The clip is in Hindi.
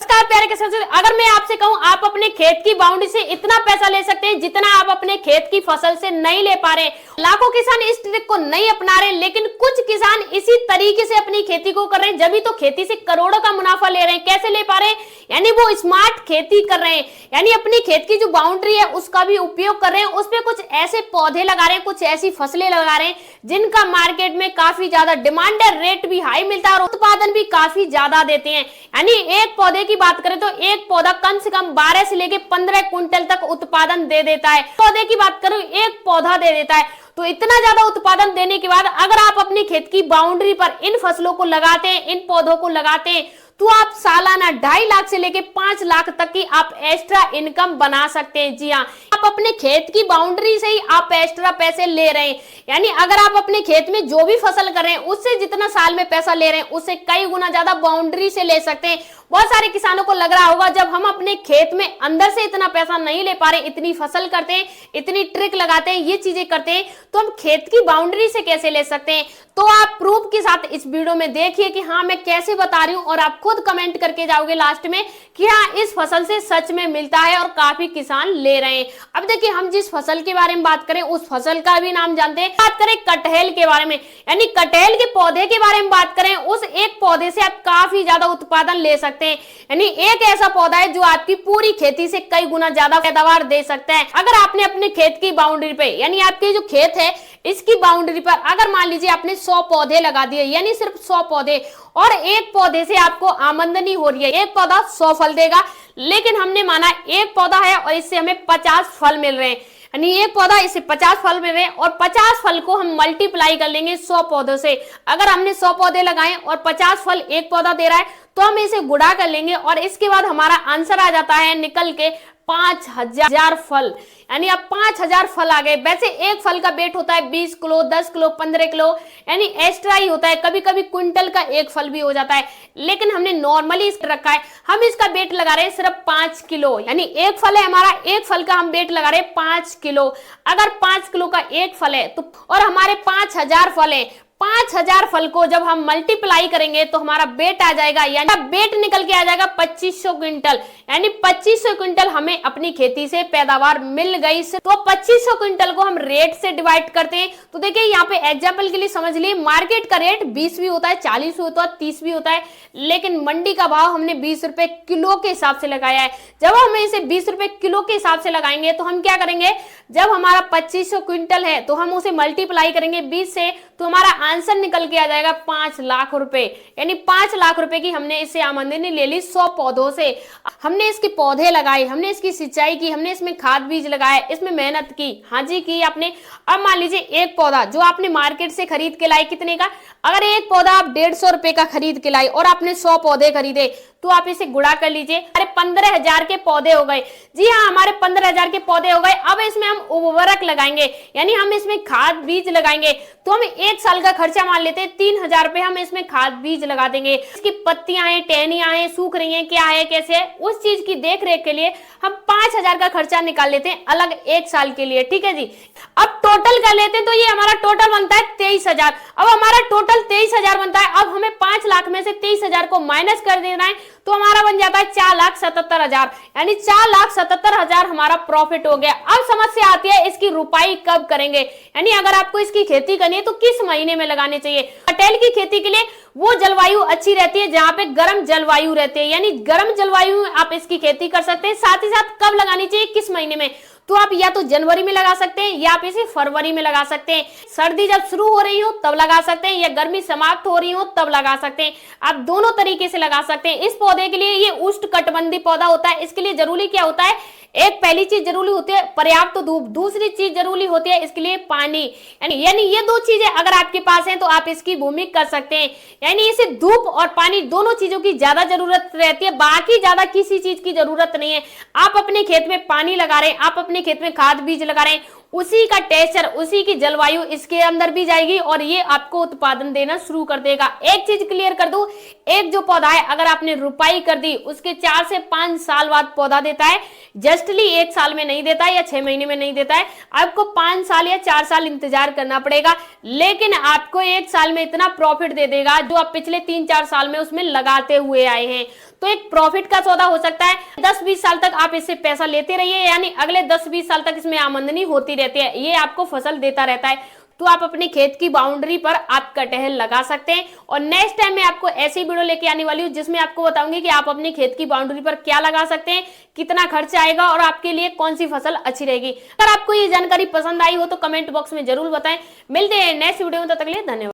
नमस्कार प्यारे किसान साथियों, अगर मैं आपसे कहूं आप अपने खेत की बाउंड्री से इतना पैसा ले सकते हैं जितना आप अपने खेत की फसल से नहीं ले पा रहे। लाखों किसान इस ट्रिक को नहीं अपना रहे, लेकिन कुछ किसान इसी तरीके से अपनी खेती को कर रहे हैं, जब तो खेती से करोड़ों का मुनाफा ले रहे हैं। कैसे ले पा रहे हैं? यानी वो स्मार्ट खेती कर रहे हैं, यानी अपनी खेत की जो बाउंड्री है उसका भी उपयोग कर रहे हैं, उसपे कुछ ऐसे पौधे लगा रहे हैं, कुछ ऐसी फसलें लगा रहे हैं जिनका मार्केट में काफी ज्यादा डिमांड है, रेट भी हाई मिलता है और उत्पादन भी काफी ज्यादा देते हैं। यानी एक पौधे की बात करें तो एक पौधा कम से कम 12 से लेके 15 क्विंटल तक उत्पादन दे देता है। पौधे की बात करूं एक पौधा दे देता है, तो इतना ज्यादा उत्पादन देने के बाद अगर आप अपनी खेत की बाउंड्री पर इन फसलों को लगाते हैं, इन पौधों को लगाते हैं, तो आप सालाना 2.5 लाख से लेके 5 लाख तक की आप एक्स्ट्रा इनकम बना सकते हैं। जी हाँ, आप अपने खेत की बाउंड्री से ही आप एक्स्ट्रा पैसे ले रहे हैं। यानी अगर आप अपने खेत में जो भी फसल कर रहे हैं उससे जितना साल में पैसा ले रहे हैं उससे कई गुना ज्यादा बाउंड्री से ले सकते हैं। बहुत सारे किसानों को लग रहा होगा जब हम अपने खेत में अंदर से इतना पैसा नहीं ले पा रहे, इतनी फसल करते हैं, इतनी ट्रिक लगाते हैं, ये चीजें करते हैं, तो हम खेत की बाउंड्री से कैसे ले सकते हैं? तो आप प्रूफ के साथ इस वीडियो में देखिए कि हाँ मैं कैसे बता रही हूँ, और आप खुद कमेंट करके जाओगे लास्ट में कि हाँ इस फसल से सच में मिलता है और काफी किसान ले रहे हैं। अब देखिए हम जिस फसल के बारे में बात करें उस फसल का भी नाम जानते हैं। बात करें कटहल के बारे में, यानी कटहल के पौधे के बारे में बात करें, उस एक पौधे से आप काफी ज्यादा उत्पादन ले सकते हैं। यानी एक ऐसा पौधा है जो आपकी पूरी खेती से कई गुना ज्यादा पैदावार दे सकता है। अगर आपने अपने खेत की बाउंड्री पे, यानी आपके जो खेत है इसकी बाउंड्री पर अगर मान लीजिए आपने 100 पौधे लगा दिए, यानी सिर्फ 100 पौधे, और एक पौधे से आपको आमदनी हो रही है, एक पौधा 100 फल देगा, लेकिन हमने माना एक पौधा है और इससे हमें 50 फल मिल रहे हैं, यानी एक पौधा इससे 50 फल मिल रहे हैं, और 50 फल को हम मल्टीप्लाई कर लेंगे 100 पौधों से। अगर हमने 100 पौधे लगाए और 50 फल एक पौधा दे रहा है तो हम इसे गुणा कर लेंगे और इसके बाद हमारा आंसर आ जाता है निकल के 5000 फल। यानी अब 5000 फल आ गए। वैसे एक फल का वेट होता है 20 किलो, 10 किलो, 15 किलो, यानी एक्स्ट्रा ही होता है, कभी कभी क्विंटल का एक फल भी हो जाता है, लेकिन हमने नॉर्मली इस रखा है, हम इसका वेट लगा रहे हैं सिर्फ 5 किलो। यानी एक फल है हमारा, एक फल का हम वेट लगा रहे हैं 5 किलो। अगर 5 किलो का एक फल है तो, और हमारे 5000 फल है, 5000 फल को जब हम मल्टीप्लाई करेंगे तो हमारा वेट आ जाएगा, यानी वेट निकल के आ जाएगा 2500 क्विंटल। यानी 2500 क्विंटल हमें अपनी खेती से पैदावार मिल गई। तो 2500 क्विंटल को हम रेट से डिवाइड करते हैं, तो देखिए यहाँ पे एग्जांपल के लिए समझ लिए, मार्केट का रेट 20 भी होता है, 40 भी होता है, 30 भी होता है, लेकिन मंडी का भाव हमने 20 रुपए किलो के हिसाब से लगाया है। जब हम इसे 20 रुपए किलो के हिसाब से लगाएंगे तो हम क्या करेंगे, जब हमारा 2500 क्विंटल है तो हम उसे मल्टीप्लाई करेंगे 20 से, तो हमारा आंसर निकल के आ जाएगा 5 लाख रुपए। यानी 5 लाख रुपए की हमने इससे आमदनी ले ली 100 पौधों से। हमने इसके पौधे लगाए, हमने इसकी सिंचाई की, हमने इसमें खाद बीज लगाए, इसमें मेहनत की, हाँ जी की आपने। अब मान लीजिए एक पौधा जो आपने मार्केट से खरीद के लाए, कितने का? अगर एक पौधा आप 150 रुपए का खरीद के लाए और आपने 100 पौधे खरीदे, तो आप इसे गुणा कर लीजिए, हमारे 15,000 के पौधे हो गए। जी हाँ, हमारे 15,000 के पौधे हो गए। अब इसमें हम उर्वरक लगाएंगे, यानी हम इसमें खाद बीज लगाएंगे, तो हम एक साल का खर्चा मान लेते हैं 3000 रुपए हम इसमें खाद बीज लगा देंगे। इसकी पत्तियां हैं, टहनियां हैं, सूख रही हैं, क्या है कैसे है, उस चीज की देख रेख के लिए हम 5000 का खर्चा निकाल लेते हैं अलग एक साल के लिए। ठीक है जी, अब टोटल कर लेते हैं, तो ये हमारा टोटल बनता है 23,000। अब हमारा टोटल 23,000 बनता है। अब हमें 5 लाख में से 23,000 को माइनस कर देना है, तो हमारा बन जाता है 4,77,000, यानी 4,77,000 हमारा प्रॉफिट हो गया। अब समस्या आती है इसकी रुपाई कब करेंगे, यानी अगर आपको इसकी खेती करनी है तो किस महीने में लगानी चाहिए। कटहल की खेती के लिए वो जलवायु अच्छी रहती है जहां पे गर्म जलवायु रहती है, यानी गर्म जलवायु में आप इसकी खेती कर सकते हैं। साथ ही साथ कब लगानी चाहिए, किस महीने में, तो आप या तो जनवरी में लगा सकते हैं या आप इसे फरवरी में लगा सकते हैं। सर्दी जब शुरू हो रही हो तब लगा सकते हैं, या गर्मी समाप्त हो रही हो तब लगा सकते हैं। आप दोनों तरीके से लगा सकते हैं। इस पौधे के लिए ये उष्णकटिबंधीय पौधा होता है। इसके लिए जरूरी क्या होता है, एक पहली चीज जरूरी होती है पर्याप्त धूप, दूसरी चीज जरूरी होती है इसके लिए पानी। यानी ये दो चीजें अगर आपके पास हैं तो आप इसकी भूमि कर सकते हैं। यानी इसे धूप और पानी दोनों चीजों की ज्यादा जरूरत रहती है, बाकी ज्यादा किसी चीज की जरूरत नहीं है। आप अपने खेत में पानी लगा रहे हैं, आप अपने खेत में खाद बीज लगा रहे हैं, उसी का टेक्सचर, उसी की जलवायु इसके अंदर भी जाएगी और ये आपको उत्पादन देना शुरू कर देगा। एक चीज क्लियर कर दूं, एक जो पौधा है अगर आपने रुपाई कर दी उसके 4 से 5 साल बाद पौधा देता है, जस्टली 1 साल में नहीं देता है या 6 महीने में नहीं देता है। आपको 5 साल या 4 साल इंतजार करना पड़ेगा, लेकिन आपको 1 साल में इतना प्रॉफिट दे देगा जो आप पिछले 3-4 साल में उसमें लगाते हुए आए हैं। तो एक प्रॉफिट का सौदा हो सकता है। 10-20 साल तक आप इससे पैसा लेते रहिए, यानी अगले 10-20 साल तक इसमें आमदनी होती रहती है, ये आपको फसल देता रहता है। तो आप अपने खेत की बाउंड्री पर आप कटहल लगा सकते हैं। और नेक्स्ट टाइम मैं आपको ऐसी वीडियो लेके आने वाली हूं जिसमें आपको बताऊंगी कि आप अपने खेत की बाउंड्री पर क्या लगा सकते हैं, कितना खर्च आएगा और आपके लिए कौन सी फसल अच्छी रहेगी। अगर आपको ये जानकारी पसंद आई हो तो कमेंट बॉक्स में जरूर बताएं। मिलते हैं नेक्स्ट वीडियो में, तब तक के लिए धन्यवाद।